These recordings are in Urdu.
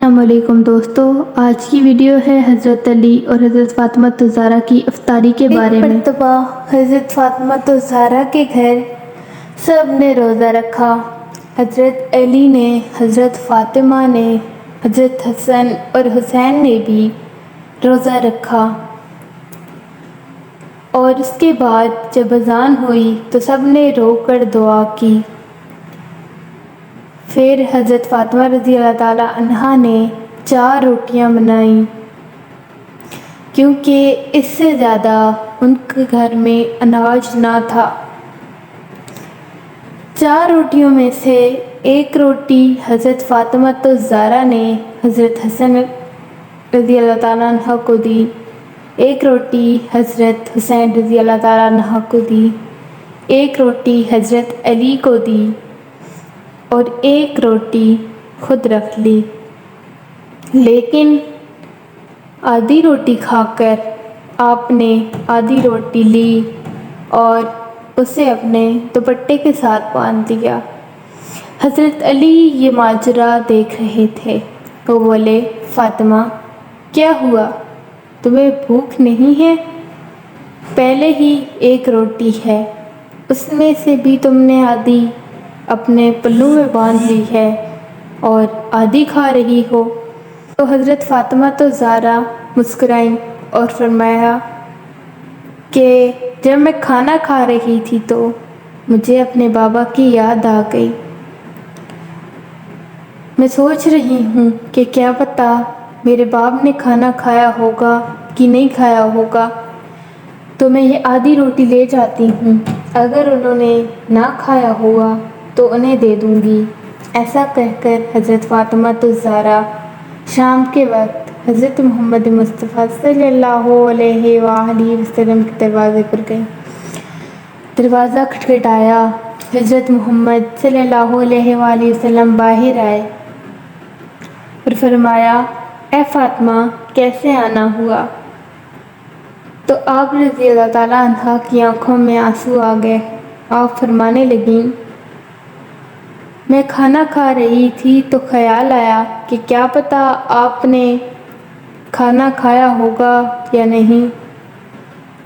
السلام علیکم دوستو، آج کی ویڈیو ہے حضرت علی اور حضرت فاطمہ الزہرا کی افطاری کے بارے میں۔ ایک مرتبہ حضرت فاطمہ الزہرا کے گھر سب نے روزہ رکھا۔ حضرت علی نے، حضرت فاطمہ نے، حضرت حسن اور حسین نے بھی روزہ رکھا، اور اس کے بعد جب اذان ہوئی تو سب نے رو کر دعا کی۔ پھر حضرت فاطمہ رضی اللہ تعالیٰ عنہا نے 4 روٹیاں بنائیں، کیونکہ اس سے زیادہ ان کے گھر میں اناج نہ تھا۔ 4 روٹیوں میں سے ایک روٹی حضرت فاطمہ الزہرا نے حضرت حسن رضی اللہ تعالیٰ عنہ کو دی، ایک روٹی حضرت حسین رضی اللہ تعالیٰ عنہ کو دی، ایک روٹی حضرت علی کو دی اور ایک روٹی خود رکھ لی۔ لیکن آدھی روٹی کھا کر آپ نے آدھی روٹی لی اور اسے اپنے دوپٹے کے ساتھ باندھ دیا۔ حضرت علی یہ ماجرا دیکھ رہے تھے۔ وہ بولے، فاطمہ کیا ہوا؟ تمہیں بھوک نہیں ہے؟ پہلے ہی ایک روٹی ہے، اس میں سے بھی تم نے آدھی اپنے پلو میں باندھ لی ہے اور آدھی کھا رہی ہو۔ تو حضرت فاطمہ الزہرا مسکرائیں اور فرمایا کہ جب میں کھانا کھا رہی تھی تو مجھے اپنے بابا کی یاد آ گئی۔ میں سوچ رہی ہوں کہ کیا پتہ میرے باپ نے کھانا کھایا ہوگا کہ نہیں کھایا ہوگا، تو میں یہ آدھی روٹی لے جاتی ہوں، اگر انہوں نے نہ کھایا ہوا تو انہیں دے دوں گی۔ ایسا کہہ کر حضرت فاطمہ الزہرا شام کے وقت حضرت محمد مصطفیٰ صلی اللہ علیہ وآلہ وسلم کے دروازے پر گئی۔ دروازہ کھٹکھٹایا، حضرت محمد صلی اللہ علیہ وآلہ وسلم باہر آئے اور فرمایا، اے فاطمہ کیسے آنا ہوا؟ تو آپ رضی اللہ تعالیٰ عنہ کی آنکھوں میں آنسو آ گئے۔ آپ فرمانے لگیں، میں کھانا کھا رہی تھی تو خیال آیا کہ کیا پتہ آپ نے کھانا کھایا ہوگا یا نہیں،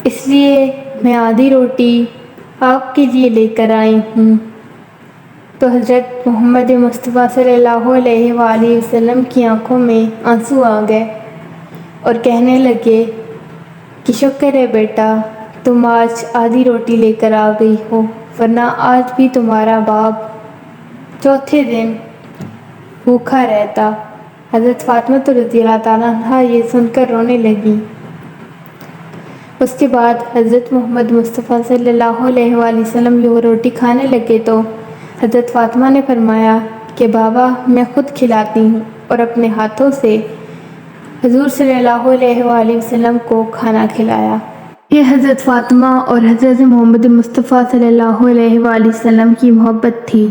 اس لیے میں آدھی روٹی آپ کے لیے لے کر آئی ہوں۔ تو حضرت محمد مصطفیٰ صلی اللہ علیہ وآلہ وسلم کی آنکھوں میں آنسو آ گئے اور کہنے لگے کہ شکر ہے بیٹا، تم آج آدھی روٹی لے کر آ گئی ہو، ورنہ آج بھی تمہارا باپ چوتھے دن بھوکا رہتا۔ حضرت فاطمہ رضی اللہ تعالیٰ عنہ یہ سن کر رونے لگیں۔ اس کے بعد حضرت محمد مصطفیٰ صلی اللہ علیہ وآلہ وسلم یہ روٹی کھانے لگے تو حضرت فاطمہ نے فرمایا کہ بابا میں خود کھلاتی ہوں، اور اپنے ہاتھوں سے حضور صلی اللہ علیہ وآلہ وسلم کو کھانا کھلایا۔ یہ حضرت فاطمہ اور حضرت محمد مصطفیٰ صلی اللہ علیہ وآلہ وسلم کی محبت تھی،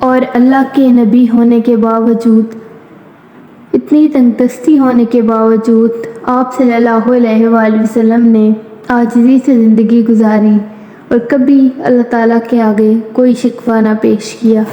اور اللہ کے نبی ہونے کے باوجود، اتنی تنگ دستی ہونے کے باوجود آپ صلی اللہ علیہ وآلہ وسلم نے عاجزی سے زندگی گزاری اور کبھی اللہ تعالیٰ کے آگے کوئی شکوہ نہ پیش کیا۔